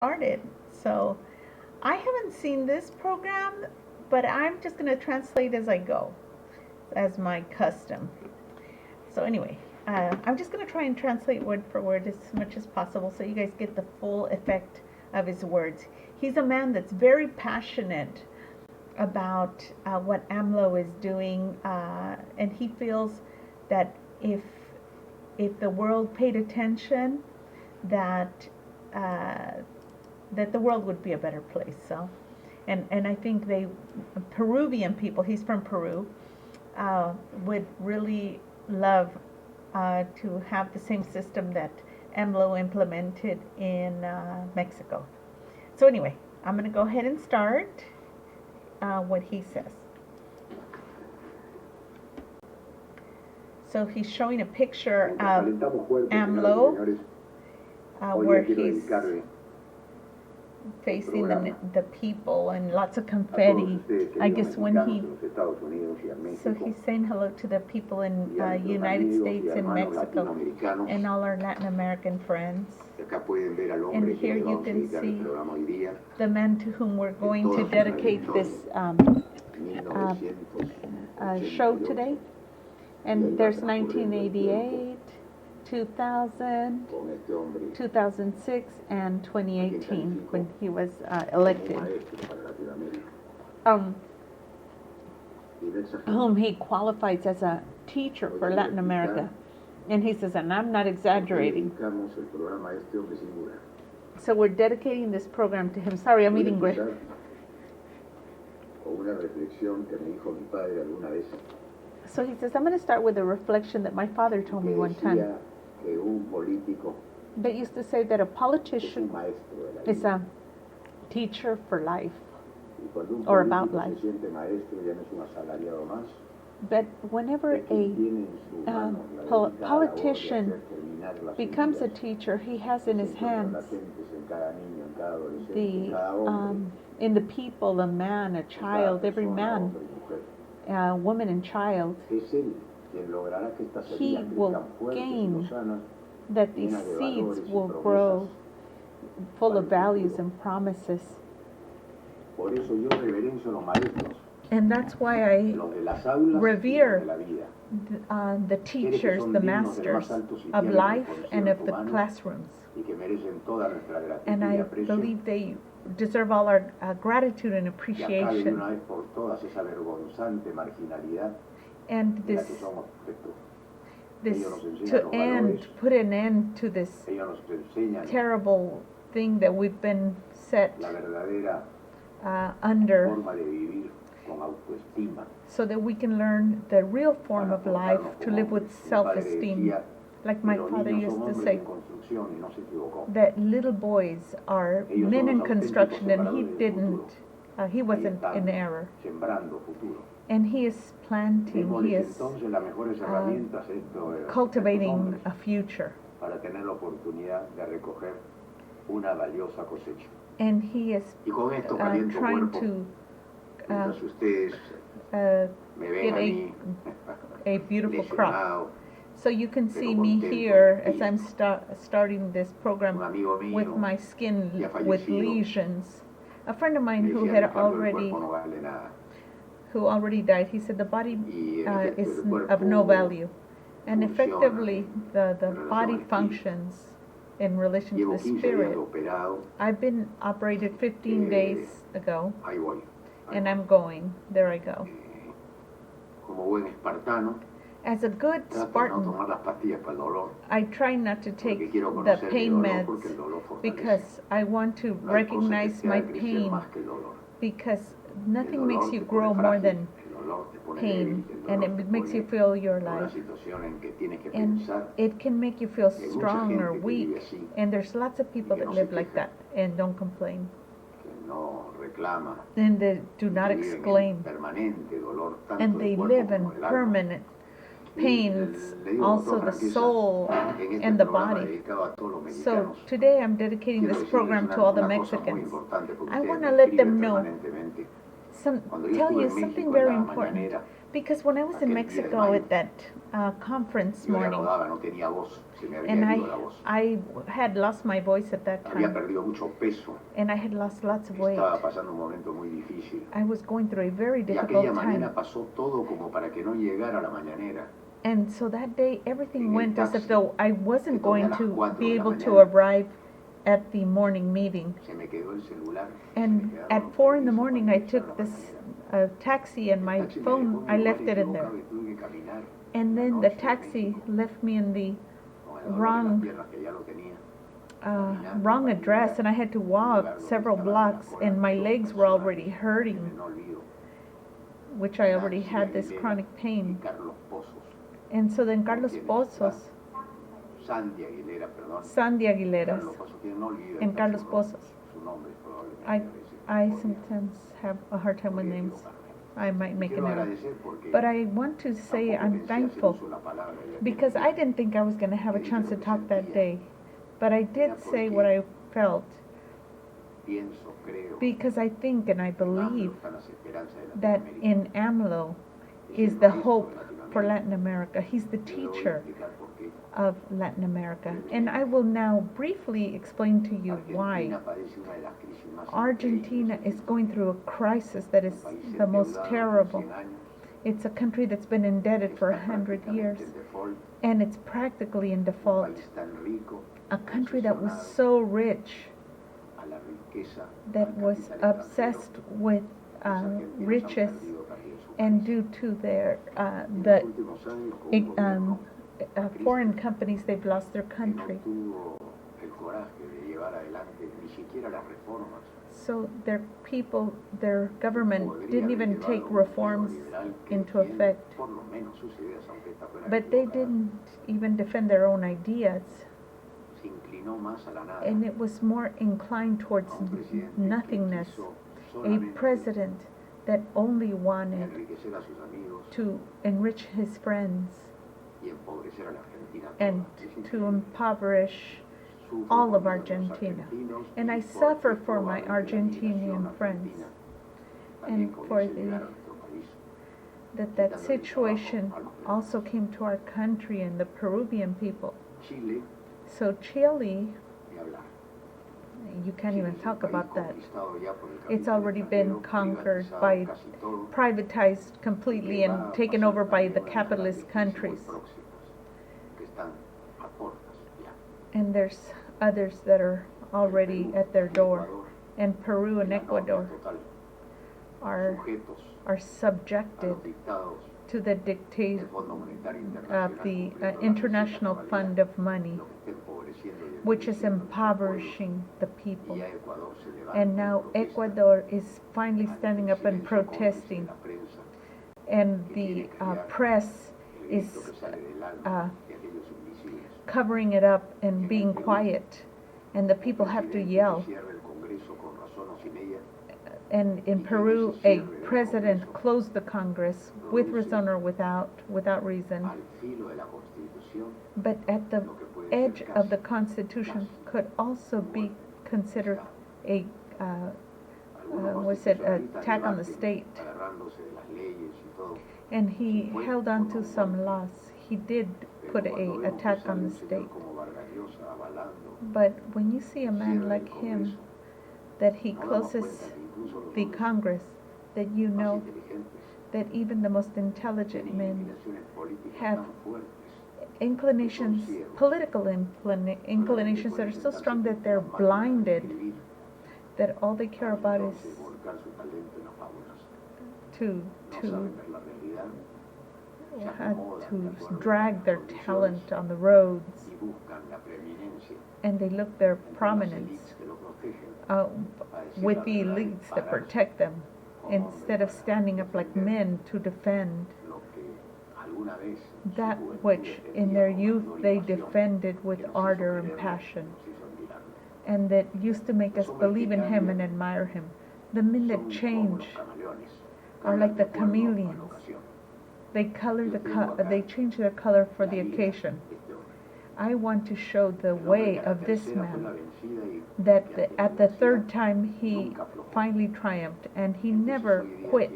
Started. So I haven't seen this program, but I'm just going to translate as I go, as my custom. So anyway, I'm just going to try and translate word for word as much as possible so you guys get the full effect of his words. He's a man that's very passionate about what AMLO is doing, and he feels that if the world paid attention, that that the world would be a better place. So, and I think Peruvian people, he's from Peru, would really love to have the same system that AMLO implemented in Mexico. So anyway, I'm going to go ahead and start what he says. So he's showing a picture of AMLO where he's facing the people and lots of confetti. I guess so he's saying hello to the people in United States and Mexico and all our Latin American friends. And here you can see the man to whom we're going to dedicate this show today. And there's 1988, 2000, 2006, and 2018 when he was elected. Whom he qualifies as a teacher for Latin America. And he says, and I'm not exaggerating. So we're dedicating this program to him. Sorry, I'm eating bread. So he says, I'm going to start with a reflection that my father told me one time. They used to say that a politician is a teacher for life, or about life. But whenever a politician becomes a teacher, he has in his hands in the people, a man, a child, every man, woman and child. He will gain that these seeds will grow full of values and promises. And that's why I revere the teachers, the masters of life and of the classrooms. And I believe they deserve all our gratitude and appreciation. And put an end to this terrible thing that we've been set under, so that we can learn the real form of life, to live with self-esteem. Like my father used to say, that little boys are men in construction, and he wasn't in error. And he is planting, he is cultivating a future. And he is trying to get a beautiful crop. So you can see me here as I'm starting this program with my skin with lesions. A friend of mine who already died, he said the body is of no value. And effectively, the body functions in relation to the spirit. I've been operated 15 days ago, and I'm going. There I go. As a good Spartan, I try not to take the pain meds because I want to recognize my pain, because nothing makes you grow more than pain, and it makes you feel your life, and it can make you feel strong or weak, and there's lots of people that live like that and don't complain, and they do not exclaim, and they live in permanent pains, also the soul and the body. So today I'm dedicating this program to all the Mexicans. I want to let them know, tell you something very important. Because when I was in Aquel 10 de Mexico mayo. at that conference Yo ya no morning, daba, no tenía voz, se me había and ido la voz. I had lost my voice at that Había time, perdido mucho peso, and I had lost lots of weight. estaba pasando un momento muy difícil. I was going through a very Y difficult aquella mañana time. pasó todo como para que no llegara la mañanera. And so that day, everything En el went as if taxi, though I que wasn't tomé a going las to 4 be de la able to mañana. arrive at the morning meeting. Se me quedó el celular. And at 4 in the morning, I took this taxi, and my phone, I left it in there. And then the taxi left me in the wrong address, and I had to walk several blocks, and my legs were already hurting, which I already had this chronic pain. And so then Carlos Pozos, Sandy Aguilera, and Carlos Pozos. I sometimes have a hard time with names. I might make an error. But I want to say I'm thankful because I didn't think I was going to have a chance to talk that day. But I did say what I felt because I think and I believe that in AMLO is the hope for Latin America. He's the teacher of Latin America. And I will now briefly explain to you why Argentina is going through a crisis that is the most terrible. It's a country that's been indebted for 100 years, and it's practically in default. A country that was so rich, that was obsessed with riches, and due to their foreign companies, they've lost their country. So their people, their government didn't even take reforms into effect. But they didn't even defend their own ideas. And it was more inclined towards nothingness. A president that only wanted to enrich his friends and to impoverish all of Argentina. And I suffer for my Argentinian friends and for that situation also came to our country and the Peruvian people. So Chile, you can't even talk about that. It's already been conquered by, privatized completely and taken over by the capitalist countries. And there's others that are already at their door. And Peru and Ecuador are subjected to the dictate of the International Fund of Money, which is impoverishing the people. And now Ecuador is finally standing up and protesting, and the press is covering it up and being quiet, and the people have to yell. And in Peru, a president closed the Congress with reason or without reason. But at the edge of the Constitution could also be considered a attack on the state. And he held on to some laws. He did put a attack on the state. But when you see a man like him, that he closes the Congress, that you know that even the most intelligent men have inclinations, political inclinations that are so strong that they're blinded, that all they care about is to drag their talent on the roads, and they look their prominence with the elites that protect them, instead of standing up like men to defend that which in their youth they defended with ardor and passion, and that used to make us believe in him and admire him. The men that change are like the chameleons. They change their color for the occasion. I want to show the way of this man, that at the third time he finally triumphed, and he never quit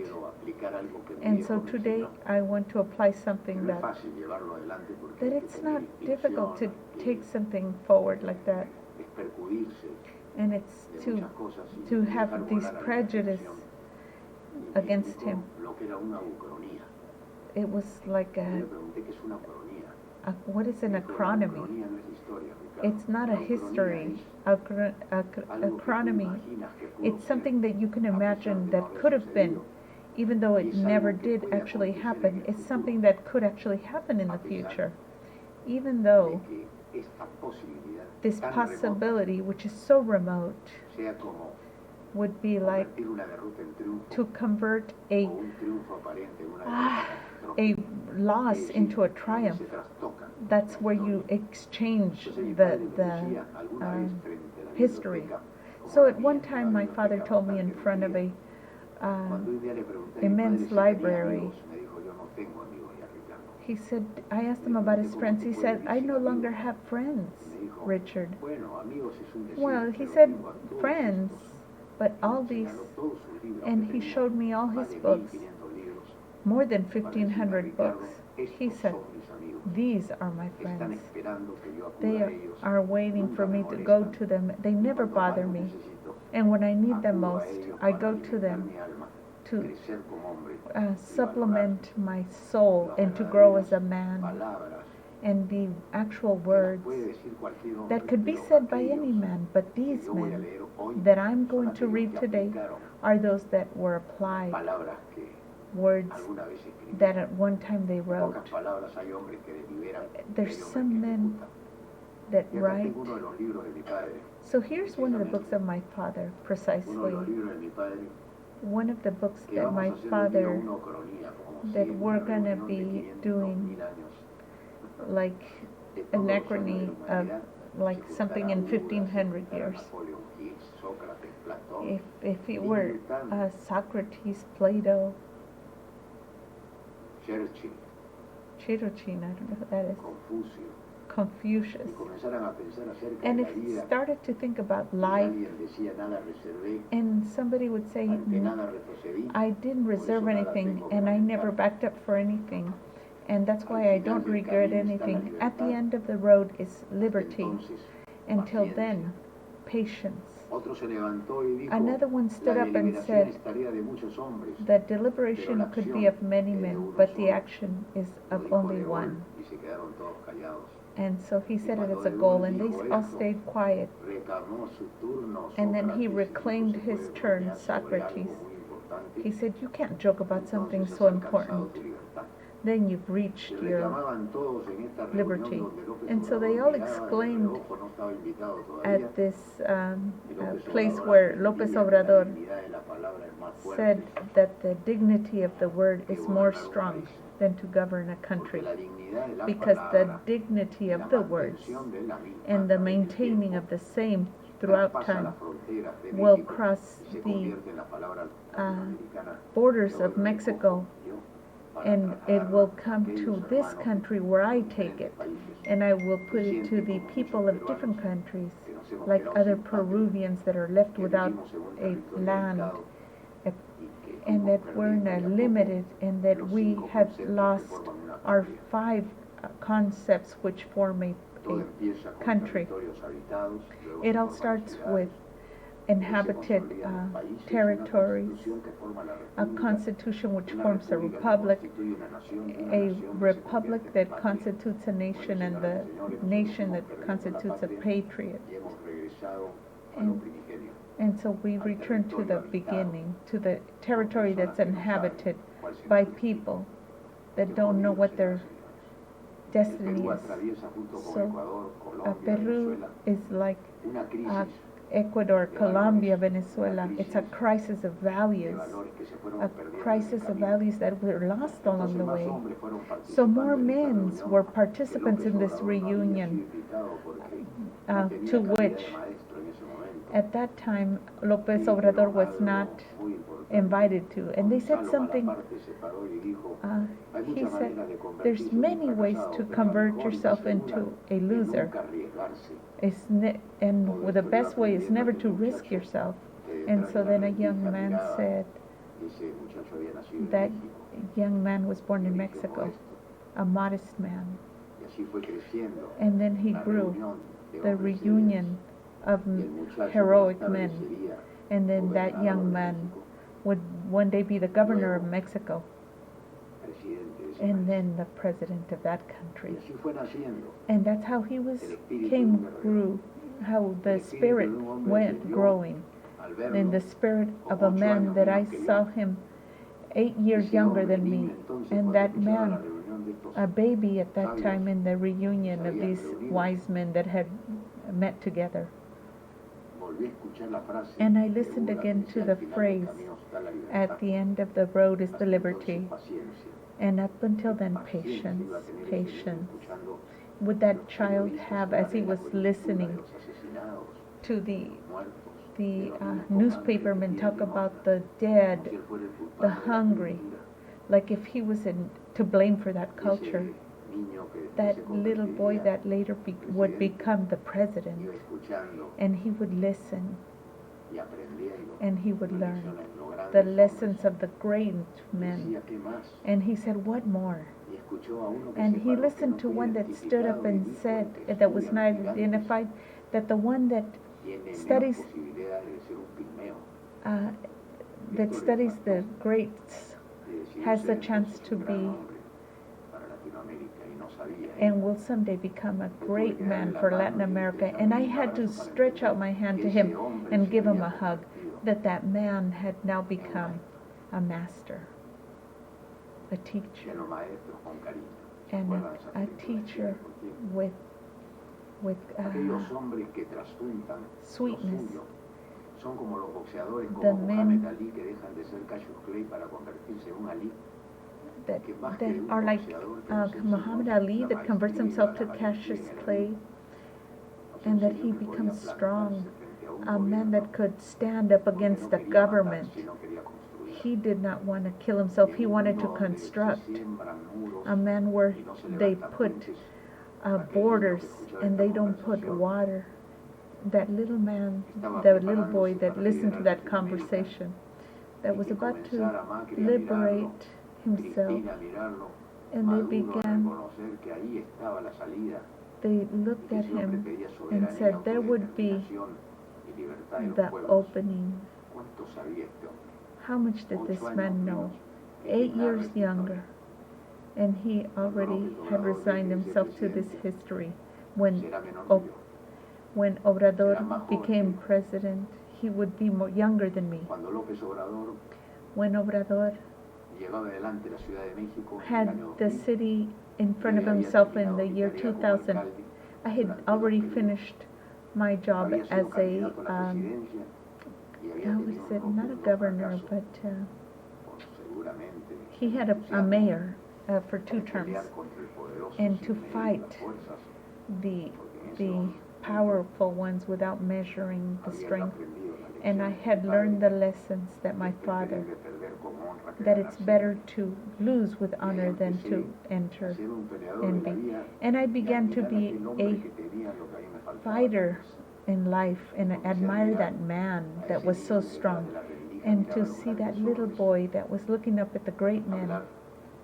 aplicar algo que mi And viejo so me today enseñó. I want to apply Que something no es that fácil llevarlo adelante porque that hay que it's tener not difficult to inspiración, hay take something forward like that, que percudirse and it's de to muchas cosas y to dejar have these volar a la prejudice imaginación. Y me against explicó him. lo que era una ucronía. It was like Yo le pregunté qué es una ucronía. what is an Me dijo, la acronomy? ucronía no es historia, Ricardo. It's not a La ucronía history. es algo que tú Acronomy. imaginas que pudo It's ser, something that you can a pesar imagine de no that haber could have been, sucedido. even though Y it es algo never que did puede actually acontecer en happen. el It's futuro, something that could actually happen in a the pesar future, even de though que esta posibilidad this tan remota possibility, which is so remote, sea como would be like convertir una derrota en triunfo to convert o un triunfo aparente en una a derrota loss catastrófica, into a donde triumph. se trastocan That's la where historia. you exchange Entonces mi the padre me decía alguna vez frente a la history. biblioteca, como So la at one mía, time una my father biblioteca told me in bastante front of nutrida. a Cuando un día le pregunté a mi immense padre si tenía library. amigos, me dijo, yo no tengo amigos ya, Ricardo. He said, I asked him about his friends. He said, I no longer have friends, Y me dijo, Richard. bueno, amigos es un decir, Well, he pero said tengo a todos friends, estos. but Y me all these, señaló todos sus libros, and que he tenía showed me all más his de books, 1500 libros, more than para decirme, 1,500 Ricardo, books. He estos said, son mis amigos. these are my Están friends. esperando que yo acuda They a ellos. are waiting Nunca for me me to go molestan. to them. They Y never cuando bother más me. necesito, And when I need them acudo a most, ellos I para go to alimentar them mi alma, to crecer como hombre, y supplement valorar my soul las and to grow as a verdaderas man, palabras and the actual que las words puede decir cualquier hombre, that could be pero said by any aquellos man, but que these yo voy a men leer hoy that I'm son going to aquellos read que today aplicaron are those that were applied, palabras que words alguna vez escribí. that at one time they En wrote. pocas palabras, hay hombres que deliberan y There's hay hombres some que men ejecutan. that Y acá write. tengo uno de los libros de mi padre. So here's one of the books of my father, Uno de precisely. los libros de mi padre One of the books que that vamos my a hacer un día father, una ucronía, como that si we're una gonna reunión de be 500, doing 2000 años. like De todos los años de anachrony la of humanidad, like se something juntará in Buda, se 1500 juntará years. Napoleón Hill, Sócrates, Platón, If it Ni were Newton, Socrates, Plato, Churchill, Chirochin, I don't know who that is, Confucio, Confucius, y comenzaran a pensar acerca and de if la he vida, started to think about y life, alguien decía nada reservé, and somebody would say, ante nada retrocedí, I didn't reserve anything and I never backed up for anything, and that's why I don't regret anything. At the end of the road is liberty. entonces, Until paciencia. then, patience. Otro se levantó y dijo, Another one la stood up and deliberación said, es tarea de muchos hombres, that deliberation could be of many men, but the action is lo of dijo only De Gaulle, one. y se quedaron todos callados. And so he said it cuando as a De goal, Gaulle and they dijo all esto, stayed quiet. Reclamó su turno And then he Sócrates, y reclaimed dijo, "Se his puede turn, bromear sobre algo Socrates. muy importante, He said, you can't joke about something entonces so has alcanzado important. tu libertad." Then you've reached Y your reclamaban todos en esta reunión liberty. donde López And so Obrador they all miraba, el exclaimed reojo no estaba invitado todavía, at this y López place Obrador where aprendía Lopez que la Obrador dignidad de la palabra es más fuerte, said that the dignity of the word que is more gobernar un strong país. than to govern a Porque country, la dignidad de la because the palabra, dignity la of the words mantención de la misma and a the través del maintaining tiempo, of the same throughout traspasa time las fronteras de will México cross y se the convierte en la palabra latinoamericana borders que hoy of Mexico, recojo yo para and it trasladarla will a come aquellos to this hermanos country where I de take diferentes it, países and I will put que it to sienten the como people muchos of different peruanos countries, que nos hemos like quedado other sin patria, Peruvians that are left que without vivimos en un a territorio land, limitado a- y que and fuimos that we're perdiendo de a poco limited, and that los we 5 have conceptos que lost forman una our patria. 5 concepts which form Todo a empieza con country. territorios habitados, luego It se all forman starts ciudades, with inhabited territories, a constitution which forms a republic that constitutes a nation, and the nation that constitutes a patriot. And so we return to the beginning, to the territory that's inhabited by people that don't know what their destiny is. So Peru is like Ecuador, Colombia, Venezuela. It's a crisis of values, a crisis of values that were lost along the way. So more men were participants in this reunion, to which at that time López Obrador was not invited to. And they said something, he said, there's many ways to convert yourself into a loser. And the best way is never to risk yourself. And so then a young man said, ese muchacho había nacido en That México. young man was born in Y dije, Mexico, "Esto". a modest man. Y así fue creciendo. And then he Una grew, reunión de the hombres reunion of y el muchacho heroic más tarde men. sería And then that gobernador young de man México, would one day be the governor of Luego, Mexico, presidente de ese and país. then the president of that Y country. así fue naciendo. And that's how he was, El espíritu de un came, guerrero. grew, how the El espíritu spirit de un hombre went que yo, growing. al verlo, In the spirit con of a 8 man años that I menos que yo, saw him 8 years ese younger hombre, than niño me, entonces, and cuando that escuchaba la man, reunión de estos a baby at that sabios time in the reunion que se of habían these reunido, wise men that had met together. volví a escuchar la frase And I que listened Buda again decía, to "Al the final del phrase, camino está la libertad". at the end of the road is the Hasta entonces, liberty. paciencia. And up until then, Paciencia patience, iba a tener ese niño patience. escuchando Would that los child periodistas have, hablar as he de la was coyuntura de listening los asesinados, to de los muertos, the de los niños con hambre que newspapermen piden talk limosna, about the como dead, si él fuera el the culpable de la hungry, coyuntura. like if he was to blame for that Y ese culture. niño que That se little boy convertiría that later would presidente, become the iba president, escuchando and he would listen y aprendiendo and he would las learn lecciones de los the grandes lessons hombres. of the great Y men. decía, "¿Qué más?". And he said, what more? Y escuchó a uno que And se he paró, que listened no to fue one that stood up identificado, y and dijo, said, "El que that was estudia not los gigantes identified, that the one that tiene menos studies posibilidades de ser un pigmeo". that Esto le studies faltó. the greats Y decidió has the ser chance entonces to un gran be hombre para Latinoamérica y no sabía. and will someday become a great man for Latin America. And I had to stretch out my hand to him and give him a hug, that man had now become a master, a teacher, De los maestros con cariño. ¿Se and acuerdan de esa a película? teacher Porque with aquellos hombres que trasuntan lo sweetness. suyo son como los boxeadores The como men Muhammad Ali que dejan de ser Cassius Clay para convertirse en un Ali. that Que más que un are like boxeador que nos Muhammad enseñó Ali la that converts maestría y himself to la valentía Cassius en el Clay, ring. Nos and that enseñó he que podía becomes plantarse strong, frente a un a man gobierno that could stand up porque against no the quería matar, government. sino quería construir. He did not want to kill himself, En he un wanted mundo to donde se construct siembran muros a man where y no se they levantan put puentes, aquel niño que borders escuchaba and esta they don't put conversación water. That little man, estaba the little boy preparándose that para listened to liderar that Latinoamérica conversation, that y was que about to comenzara Macri a mirarlo, liberate himself, Cristina a mirarlo, and they Maduro a began, reconocer que ahí estaba la salida they y looked que at ese hombre him pedía and soberanía, said there would be autodeterminación y libertad de los the pueblos. opening. ¿Cuánto sabía este hombre? How much did 8 this años man menos know? que 8 quien narra years esta younger, historia. and he already had resigned himself to this history. When Será menor O- que yo. when Obrador Era más joven became que yo. president, he would be more younger than me. Cuando López Obrador When Obrador llevaba adelante la Ciudad de México en el had año the 2000, city in front of yo ya había himself in terminado the mi year tarea como 2000, alcalde I had durante already 2 periodos. finished my job Había as sido a, candidato a la presidencia y había how tenido is un it, not a rotundo governor, fracaso but por seguramente he had a entusiasmo mayor for 2 de terms, pelear contra el poderoso and sin to medir las fight fuerzas, the porque en ese the momento powerful ones without measuring the había yo strength. aprendido la And I lección de had mi learned the padre, lessons that que my es father, preferible perder con honra que that ganar it's sin better honra. to lose with Y ahí honor than empecé to a enter ser un peleador and de la be. vida And I y began to admirar be aquel hombre a que tenía lo que a mí me faltaba fighter tal vez. in life and Empecé a admire admirar that man a that ese was niño so que detrás strong, de la rendija and miraba to los see that grandes little orbes, boy that was looking up at the great men hablar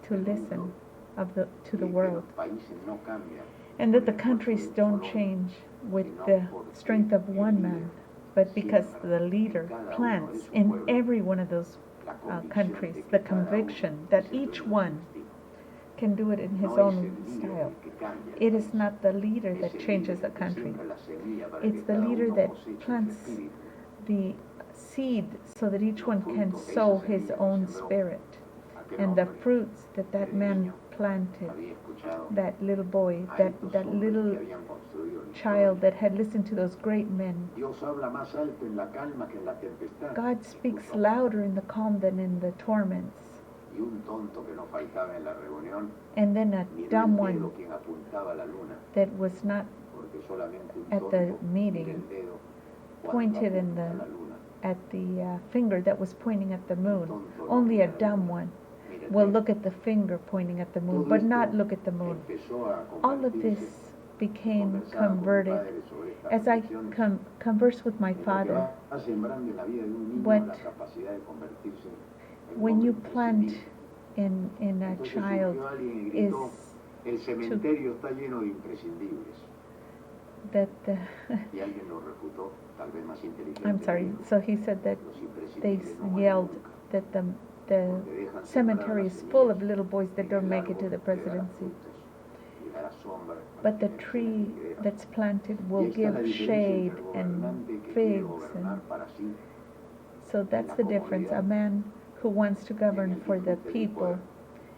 to del listen mundo to the y que world, los países no cambian and por that the el esfuerzo countries de un don't solo hombre, change with sino the porque strength of el one líder man, but because siembra the en leader cada uno de plants esos in pueblos every one of those la convicción countries de que the cada uno conviction that es el each dueño de su one destino. can do it in his No es el own líder style. el que cambia el It is país, not the leader es that el changes líder the el que country. siembra la semilla para It's que the cada leader uno that coseche su plants espíritu, the seed so that each los one can frutos de sow esa his semilla que own sembró spirit. aquel And the hombre fruits that que that de man niño planted, había escuchado that little boy, a that estos that hombres little que habían construido la child historia. that had listened to those great men. Dios habla más alto en la calma que en la tempestad. God speaks Escuchó. louder in the calm than in the torments. Y un tonto que no faltaba en la reunión, And then a miró dumb el dedo one quien apuntaba a la luna, that was not porque solamente un at the tonto meeting mira el dedo cuando pointed in apunta a the la luna. at the finger that was pointing at the Un moon. tonto no Only a mira la dumb luna, one mira el will dedo. look at the finger pointing at the moon, Todo but esto not look at the moon. empezó a All of convertirse. this became Conversaba con mi converted padre sobre estas as I reflexiones. conversed with my En lo que father. va sembrando en la vida de un niño What la capacidad de convertirse when you plant in a Entonces child surgió alguien y is gritó, el cementerio está lleno de imprescindibles. that Y alguien lo refutó, tal vez más inteligente. I'm sorry. So he said that Los they imprescindibles no mueren yelled nunca, that the porque dejan cemetery sembradas is las full of semillas, little boys y that que don't el make it to árbol the te dará presidency. frutos, y dará sombra para But the quienes tree tienen ideas. that's planted Y will esta es give la diferencia shade entre el and gobernante que quiere figs, gobernar and para sí so that's the difference. A man who wants to y en govern el for the disfrute del people, poder,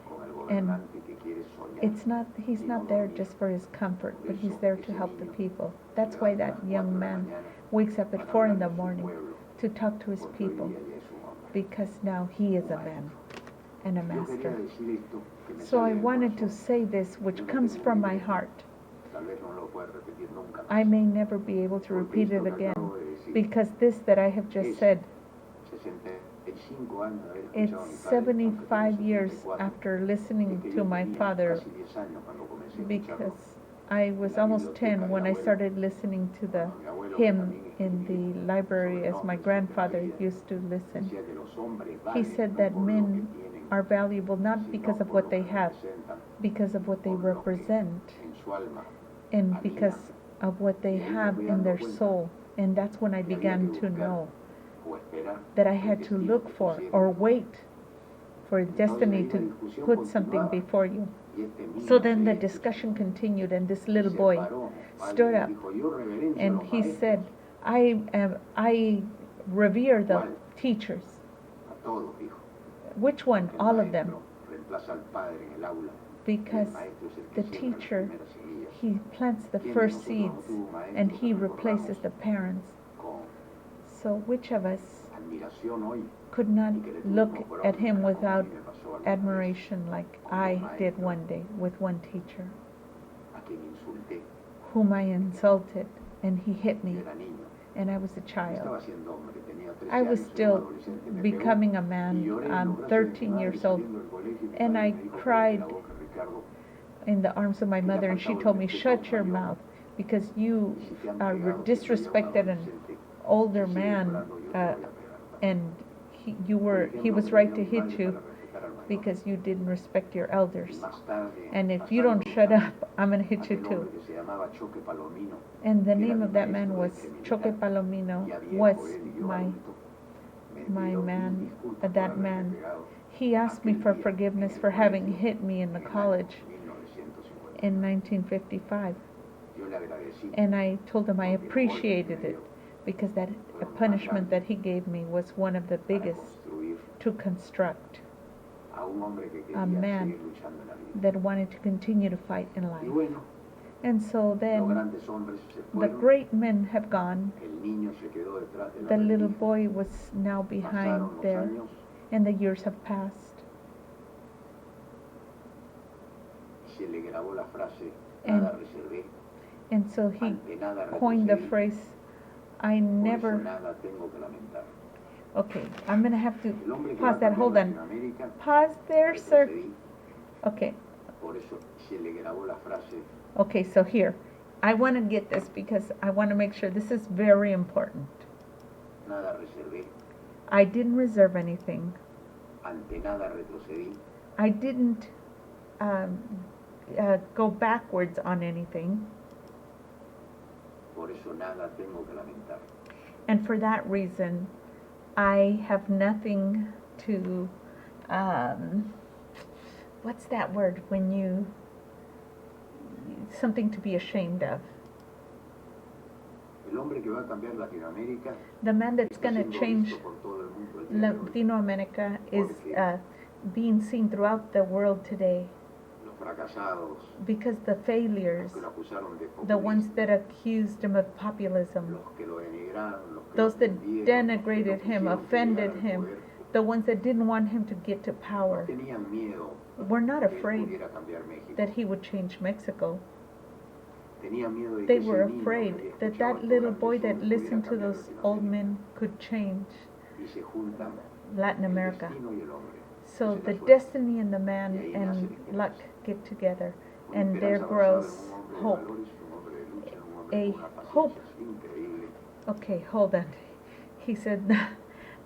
con el and gobernante que quiere soñar it's not he's y not no there dormir. just for his comfort, Por but he's eso there to ese help the niño people. se That's why levanta a that las 4 young de la man mañana wakes up at para 4 in hablarle the a su morning pueblo, to talk to his porque hoy people, día ya es un hombre, because now he is un a man maestro. and a Yo quería master. decir esto que me So sale I del wanted to corazón. say this, which Yo no comes tengo un from my libreto, heart. tal vez no lo pueda repetir nunca I más, may never be able to porque repeat esto it que again, acabo de decir because this that I have just es said 65 años de haber it's escuchado a mi padre, aunque tengo 75 years 74, after es listening que to yo my tenía father, casi 10 años cuando comencé a escucharlo because I was en la almost biblioteca 10 del when I abuelo, started listening to the cuando mi abuelo, que hymn también in escribía the library sobre as my nombres y grandfather apellidos, used to listen. decía que los hombres He valen said no that por lo que men tienen, are valuable not sino because of por what lo they que have, representan, because of what they por lo que represent, en su alma and habitan. because of what they Y ahí me have fui in dando their cuenta soul. And that's when I que había que began to buscar know o esperar that I el had to destino look que for pusiera. or wait for Entonces destiny ahí la to discusión put something continuaba before you. y este niño So then the seguía discussion escuchando. continued, and this Y little se boy paró stood alguien y up dijo, yo reverencio a and los he maestros, said, I revere the ¿cuál? teachers. A todos, dijo. Which one? El All of them. maestro reemplaza al padre en el aula. Because El maestro es el the que siembra las teacher, primeras semillas. he plants the ¿Quién de first nosotros no seeds tuvo un maestro and que he recordamos replaces the parents? con So which of us admiración hoy could not y que le look tuvimos por at hombre, him como a without mí me pasó alguna vez, admiration like con un I did maestro one day with one teacher a quien insulté? whom I insulted, and he hit Yo me, era niño, and I was a yo child. estaba siendo hombre, tenía 13 I was años, era un still adolescente, me pegó becoming a y man. lloré en I'm los brazos de mi 13 madre years old, saliendo del colegio y mi and madre I me dijo, cállate cried la boca, Ricardo, in the arms of my que le ha mother, and she faltado el told me, respeto a un shut your mayor. mouth, because you Y si te han are pegado siendo ya un disrespected an adolescente, older si sigues man, llorando, yo te voy a pegar también. and he Fue was ejemplo que me right dio to mi hit padre you para respetar al mayor. because you didn't respect your Y elders. más tarde, And if you pasando don't los shut años, up, I'm going to hit you aquel too. hombre que se llamaba Choque Palomino, And the que era name mi of that man maestro was de militar, Choque Palomino, ya was viejo él y yo my adulto, me my pidió man, mil disculpas por that haberme man. pegado He asked me aquel for día en forgiveness el for having colegio hit me in the en el año college 1950. in 1955. Yo le agradecí And I told him I porque el golpe que appreciated me it dio because that fue más punishment that grande he gave me was one of the para biggest construir to construct a un hombre que a quería man seguir luchando en la vida. that wanted to continue to fight in Y life. bueno, And so los then grandes hombres se the fueron, great men have gone. el niño se quedó detrás de la The little rendija. boy was now behind Pasaron los there, años and the years have passed. y se le grabó la frase, And- nada reservé, And so he ante nada coined the retrocedí, phrase, I por eso never. nada tengo que lamentar. Okay, I'm going to have to El hombre que va a pause that. cambiar Hold on. Latinoamérica, Pause there, sir. retrocedí, Okay, por eso se le grabó la frase, okay, so here. I want to get this because I want to make sure this is very important. nada reservé, I didn't reserve anything. ante nada retrocedí, I didn't go backwards on anything. por eso nada tengo que lamentar. And for that reason, I have nothing to, what's that word when you, something to be ashamed of. El hombre que va a cambiar Latinoamérica The man that's está going to siendo change visto por todo el mundo el día de hoy. Latinoamerica is being seen throughout the world today Los fracasados, because the los failures, que lo acusaron de the ones populista, that accused him of populism, los que lo denigraron, los que those lo that ofendieron, los que denigrated lo him, quisieron que offended llegara al him, poder, the ones that didn't want him to get to no power, tenían miedo were not que él afraid pudiera cambiar México. that he would change Mexico. Tenían miedo de They que were ese niño que afraid había that escuchado that estos little grandes boy hombres that pudiera listened to cambiar those old Latinoamérica. men could change Y se juntan Latin el America. destino y el hombre. So Esa es the la suerte. destiny and the man Y ahí nace and la esperanza. luck get together, Una and there esperanza basada grows en un hombre de hope. valores, un hombre de lucha, un hombre A con una hope. paciencia increíble. Okay, hold on. He said,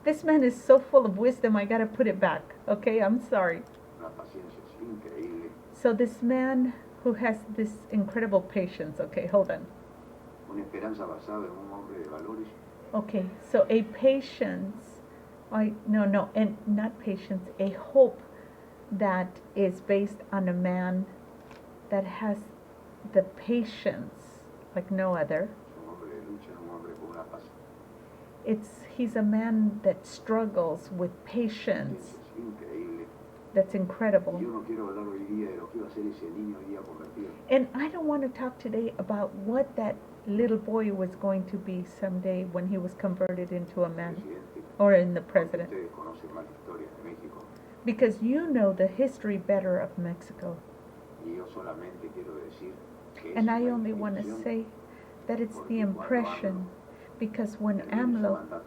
This man is so full of wisdom, I gotta put it back. Okay, I'm sorry. Una paciencia increíble, So this man who has this incredible patience. Okay, hold on. una esperanza basada en un hombre de valores. Okay, so a patience, and not patience, a hope that is based on a man that has the patience like no other. Un hombre de lucha, un hombre con una paz. He's a man that struggles with patience. Es increíble. That's Y incredible. yo no quiero hablar hoy día de lo que iba a ser ese niño hoy día convertido. And I don't want to talk today about what that little boy was going to be someday when he was converted into a man, Presidente, or in the porque president, ustedes conocen más la historia de México. because you know the history better of Mexico. Y yo solamente quiero decir que And es I la only want to intención, say that it's the porque cuando impression, because when termine su AMLO mandato,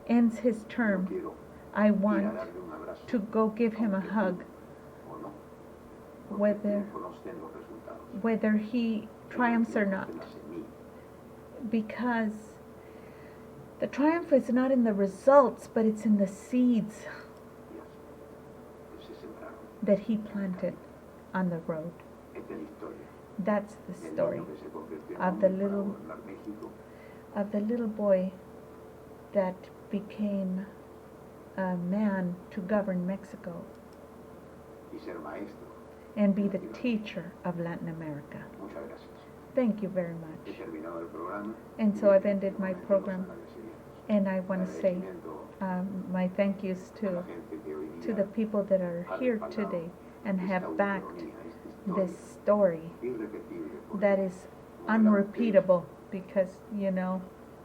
ends his yo term, quiero I ir a want darle un abrazo, to go give him a aunque hug, o no, porque el whether triunfo no esté en los resultados. whether he triumphs or El not, triunfo está en la semilla. because the triumph is not in the results, but it's in the seeds Que se sembraron. that he planted on the road. Esta es la historia. That's the El story niño que se convirtió en of the hombre para little gobernar México, of the little boy that became a man to govern Mexico y ser maestro. and be the teacher of Latin America. Muchas gracias. Thank you very He much. terminado el programa. And so I've ended my Nuevamente los program, agradecimientos. and I want to say Agradecimiento my thank yous a la to gente que hoy the día people that are ha here respaldado today and esta have backed ucronía, esta this historia story irrepetible, porque that is como verán ustedes, unrepeatable, because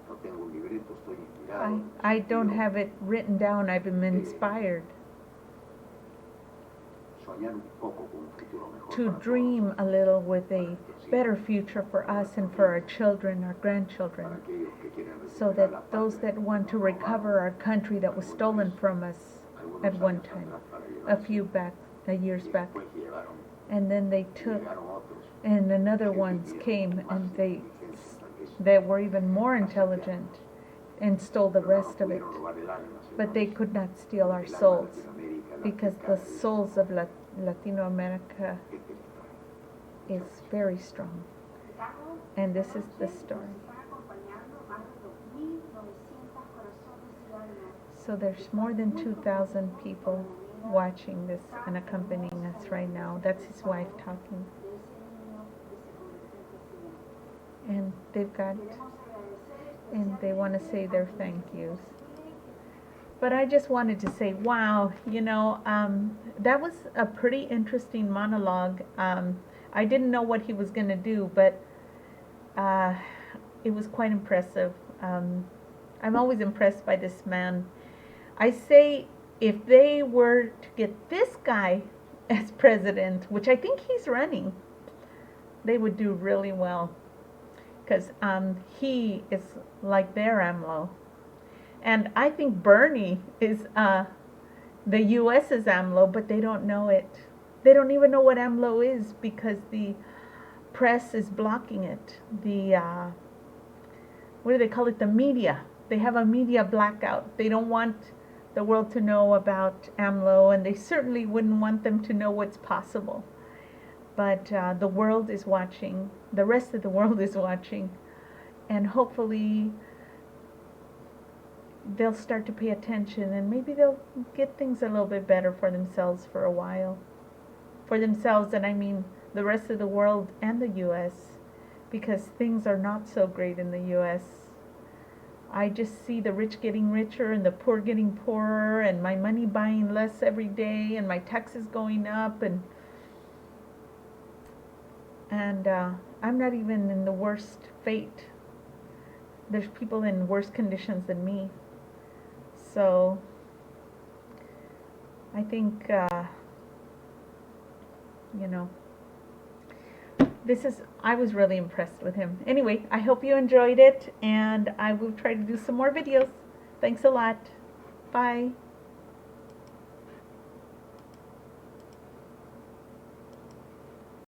no tengo un libreto, estoy inspirado, I don't inspiro, have it written down. I've been inspired soñar un poco con un futuro mejor to para dream todos, a little with para a nuestros hijos, better future for us and for our children, our para grandchildren, aquellos que quieren so recuperar la that those patria that want que to nos recover robaron our country that was stolen from us algunos at one años time, atrás para a llevarse, few years y back, después llevaron, and then they y took, llegaron otros and another que ones vivieron came más and they inteligentes tal vez, that were even more intelligent and stole the pero no nos rest of it, pudieron robar el alma, but they señores, could not steal our porque el alma de souls, Latinoamérica, la because rica the de souls of Latino America esta historia. is very strong. And this is the story. So there's more than 2,000 people watching this and accompanying us right now. That's his wife talking. And they've got, and they want to say their thank yous. But I just wanted to say, wow, that was a pretty interesting monologue. I didn't know what he was going to do, but it was quite impressive. I'm always impressed by this man. I say if they were to get this guy as president, which I think he's running, they would do really well. Because he is like their AMLO. And I think Bernie is the U.S.'s AMLO, but they don't know it. They don't even know what AMLO is because the press is blocking it. The, what do they call it? The media. They have a media blackout. They don't want the world to know about AMLO, and they certainly wouldn't want them to know what's possible. But the world is watching. The rest of the world is watching. And hopefully they'll start to pay attention, and maybe they'll get things a little bit better for themselves for a while. For themselves, and I mean the rest of the world and the U.S., because things are not so great in the U.S. I just see the rich getting richer and the poor getting poorer, and my money buying less every day, and my taxes going up, and I'm not even in the worst fate. There's people in worse conditions than me. So I think, I was really impressed with him. Anyway, I hope you enjoyed it, and I will try to do some more videos. Thanks a lot. Bye.